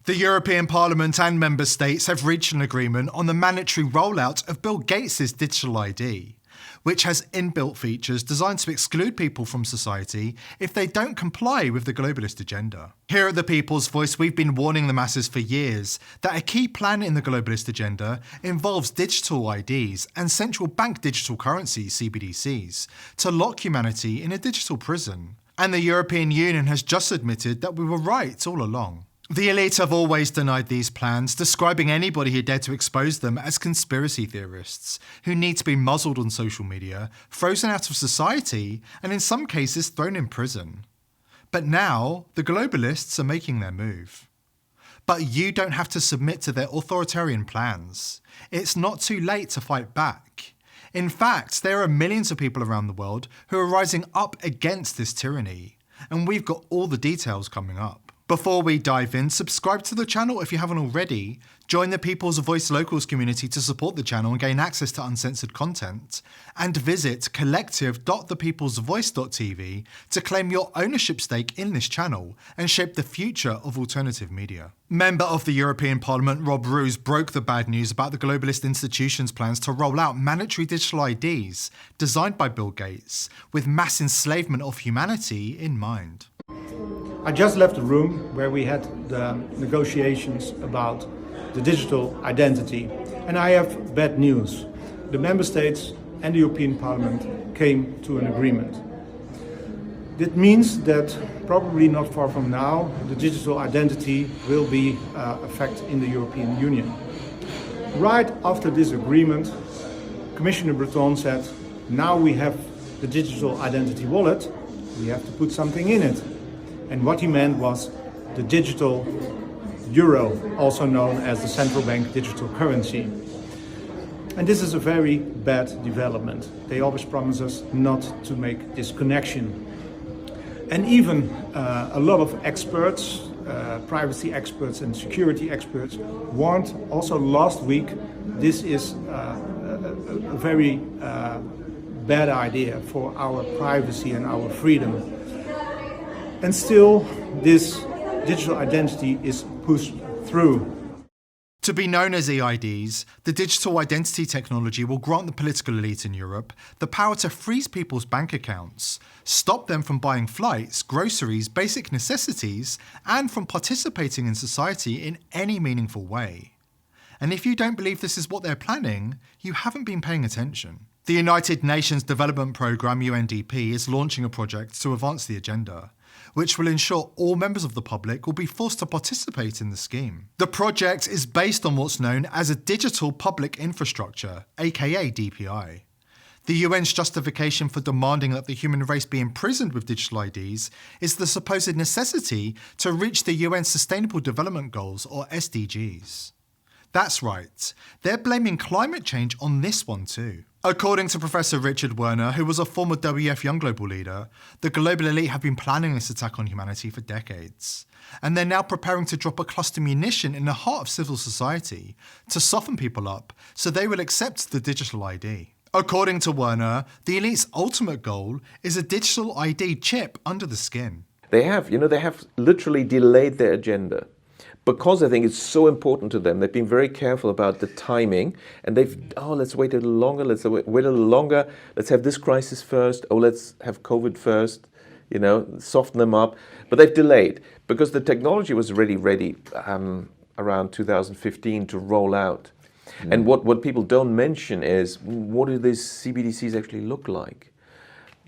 The European Parliament and Member States have reached an agreement on the mandatory rollout of Bill Gates' digital ID, which has inbuilt features designed to exclude people from society if they don't comply with the globalist agenda. Here at The People's Voice, we've been warning the masses for years that a key plan in the globalist agenda involves digital IDs and central bank digital currencies, CBDCs, to lock humanity in a digital prison. And the European Union has just admitted that we were right all along. The elite have always denied these plans, describing anybody who dared to expose them as conspiracy theorists, who need to be muzzled on social media, frozen out of society, and in some cases thrown in prison. But now, the globalists are making their move. But you don't have to submit to their authoritarian plans. It's not too late to fight back. In fact, there are millions of people around the world who are rising up against this tyranny, and we've got all the details coming up. Before we dive in, subscribe to the channel if you haven't already, join the People's Voice Locals community to support the channel and gain access to uncensored content, and visit collective.thepeoplesvoice.tv to claim your ownership stake in this channel and shape the future of alternative media. Member of the European Parliament Rob Roos broke the bad news about the globalist institutions' plans to roll out mandatory digital IDs designed by Bill Gates, with mass enslavement of humanity in mind. I just left the room where we had the negotiations about the digital identity, and I have bad news. The Member States and the European Parliament came to an agreement. That means that probably not far from now, the digital identity will be a fact in the European Union. Right after this agreement, Commissioner Breton said, now we have the digital identity wallet, we have to put something in it. And what he meant was the digital euro, also known as the central bank digital currency. And this is a very bad development. They always promise us not to make this connection. And even a lot of experts, privacy experts and security experts, warned also last week this is a very bad idea for our privacy and our freedom. And still, this digital identity is pushed through. To be known as EIDs, the digital identity technology will grant the political elite in Europe the power to freeze people's bank accounts, stop them from buying flights, groceries, basic necessities, and from participating in society in any meaningful way. And if you don't believe this is what they're planning, you haven't been paying attention. The United Nations Development Programme, UNDP, is launching a project to advance the agenda, which will ensure all members of the public will be forced to participate in the scheme. The project is based on what's known as a digital public infrastructure, aka DPI. The UN's justification for demanding that the human race be imprisoned with digital IDs is the supposed necessity to reach the UN's Sustainable Development Goals, or SDGs. That's right, they're blaming climate change on this one too. According to Professor Richard Werner, who was a former WF Young Global leader, the global elite have been planning this attack on humanity for decades. And they're now preparing to drop a cluster munition in the heart of civil society to soften people up so they will accept the digital ID. According to Werner, the elite's ultimate goal is a digital ID chip under the skin. They have literally delayed their agenda. Because I think it's so important to them, they've been very careful about the timing, and let's wait a little longer, let's have this crisis first, let's have COVID first, soften them up. But they've delayed, because the technology was already ready around 2015 to roll out. Mm. And what people don't mention is, what do these CBDCs actually look like?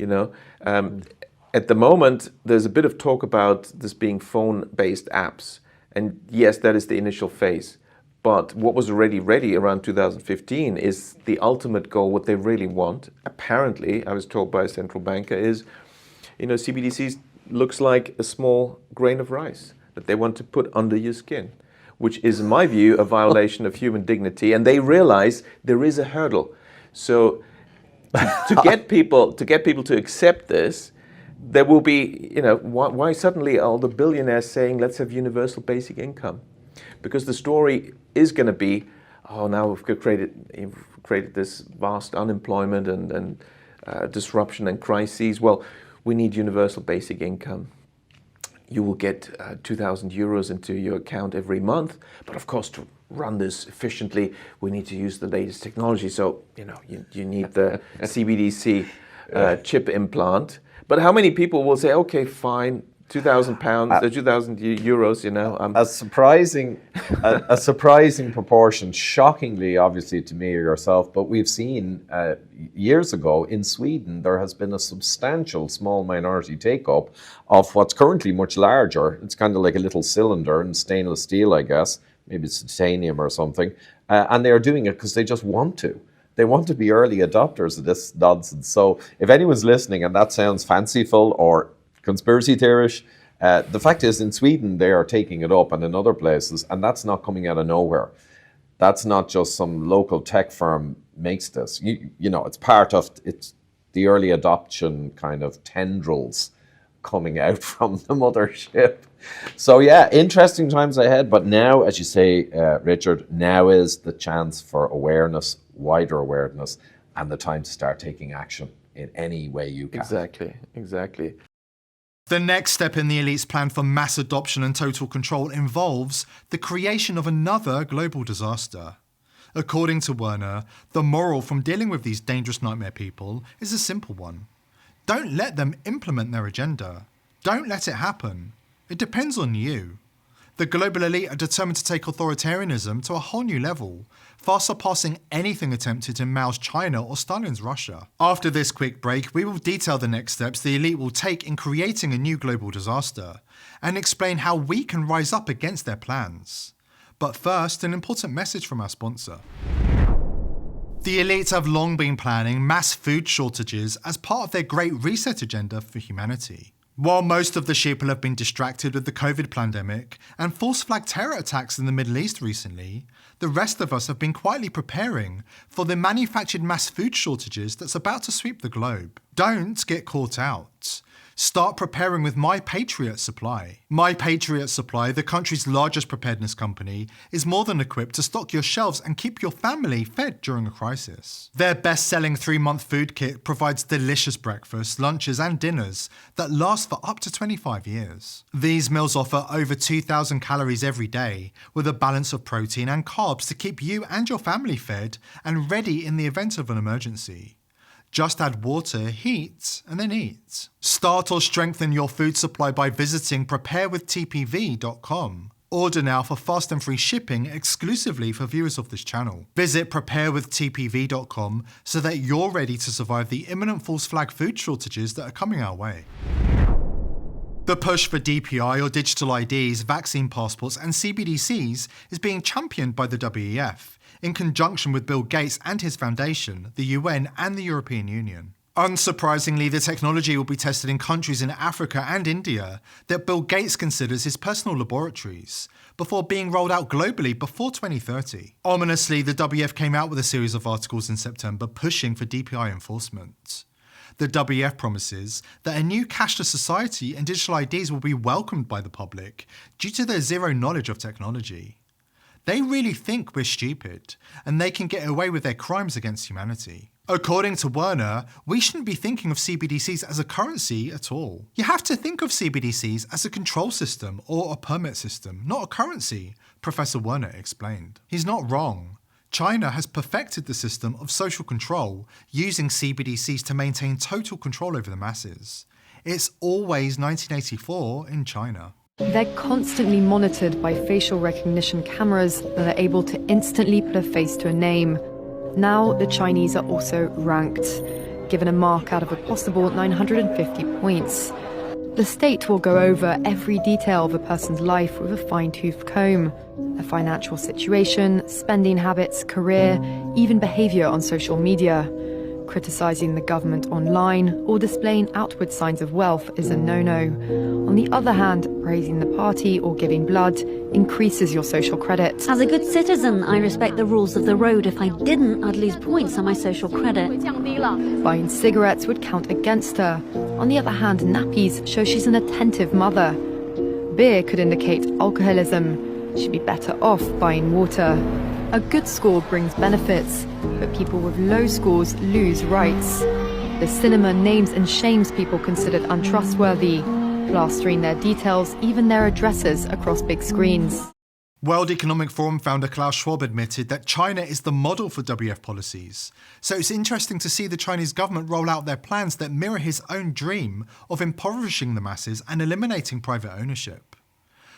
At the moment, there's a bit of talk about this being phone-based apps. And yes, that is the initial phase. But what was already ready around 2015 is the ultimate goal, what they really want. Apparently, I was told by a central banker, is, CBDCs looks like a small grain of rice that they want to put under your skin, which is, in my view, a violation of human dignity. And they realize there is a hurdle. So to get people to accept this, there will be, why suddenly are all the billionaires saying, let's have universal basic income? Because the story is going to be, now we've created this vast unemployment and disruption and crises. Well, we need universal basic income. you will get 2,000 euros into your account every month. But of course, to run this efficiently, we need to use the latest technology. So, you need the CBDC chip implant. But how many people will say, okay, fine, £2,000, 2,000 euros, A surprising proportion, shockingly, obviously, to me or yourself, but we've seen years ago in Sweden, there has been a substantial small minority take-up of what's currently much larger. It's kind of like a little cylinder in stainless steel, I guess. Maybe it's titanium or something. And they are doing it because they just want to. They want to be early adopters of this nonsense. So if anyone's listening and that sounds fanciful or conspiracy theorish, the fact is in Sweden they are taking it up and in other places, and that's not coming out of nowhere. That's not just some local tech firm makes this. It's part of the early adoption kind of tendrils coming out from the mothership. So yeah, interesting times ahead. But now, as you say, Richard, now is the chance for awareness, wider awareness, and the time to start taking action in any way you can. Exactly. The next step in the elite's plan for mass adoption and total control involves the creation of another global disaster. According to Werner, the moral from dealing with these dangerous nightmare people is a simple one. Don't let them implement their agenda. Don't let it happen. It depends on you. The global elite are determined to take authoritarianism to a whole new level, far surpassing anything attempted in Mao's China or Stalin's Russia. After this quick break, we will detail the next steps the elite will take in creating a new global disaster, and explain how we can rise up against their plans. But first, an important message from our sponsor. The elite have long been planning mass food shortages as part of their Great Reset agenda for humanity. While most of the sheeple have been distracted with the COVID pandemic and false flag terror attacks in the Middle East recently, the rest of us have been quietly preparing for the manufactured mass food shortages that's about to sweep the globe. Don't get caught out. Start preparing with My Patriot Supply. My Patriot Supply, the country's largest preparedness company, is more than equipped to stock your shelves and keep your family fed during a crisis. Their best-selling 3-month food kit provides delicious breakfasts, lunches and dinners that last for up to 25 years. These meals offer over 2,000 calories every day, with a balance of protein and carbs to keep you and your family fed and ready in the event of an emergency. Just add water, heat, and then eat. Start or strengthen your food supply by visiting preparewithtpv.com. Order now for fast and free shipping exclusively for viewers of this channel. Visit preparewithtpv.com so that you're ready to survive the imminent false flag food shortages that are coming our way. The push for DPI or digital IDs, vaccine passports, and CBDCs is being championed by the WEF, in conjunction with Bill Gates and his foundation, the UN and the European Union. Unsurprisingly, the technology will be tested in countries in Africa and India that Bill Gates considers his personal laboratories, before being rolled out globally before 2030. Ominously, the WEF came out with a series of articles in September pushing for DPI enforcement. The WEF promises that a new cashless society and digital IDs will be welcomed by the public due to their zero knowledge of technology. They really think we're stupid, and they can get away with their crimes against humanity. According to Werner, we shouldn't be thinking of CBDCs as a currency at all. You have to think of CBDCs as a control system or a permit system, not a currency, Professor Werner explained. He's not wrong. China has perfected the system of social control using CBDCs to maintain total control over the masses. It's always 1984 in China. They're constantly monitored by facial recognition cameras that are able to instantly put a face to a name. Now the Chinese are also ranked, given a mark out of a possible 950 points. The state will go over every detail of a person's life with a fine-tooth comb. Their financial situation, spending habits, career, even behavior on social media. Criticizing the government online or displaying outward signs of wealth is a no-no. On the other hand, praising the party or giving blood increases your social credit. As a good citizen, I respect the rules of the road. If I didn't, I'd lose points on my social credit. Buying cigarettes would count against her. On the other hand, nappies show she's an attentive mother. Beer could indicate alcoholism. She'd be better off buying water. A good score brings benefits, but people with low scores lose rights. The cinema names and shames people considered untrustworthy. plastering their details, even their addresses, across big screens. World Economic Forum founder Klaus Schwab admitted that China is the model for WF policies. So it's interesting to see the Chinese government roll out their plans that mirror his own dream of impoverishing the masses and eliminating private ownership.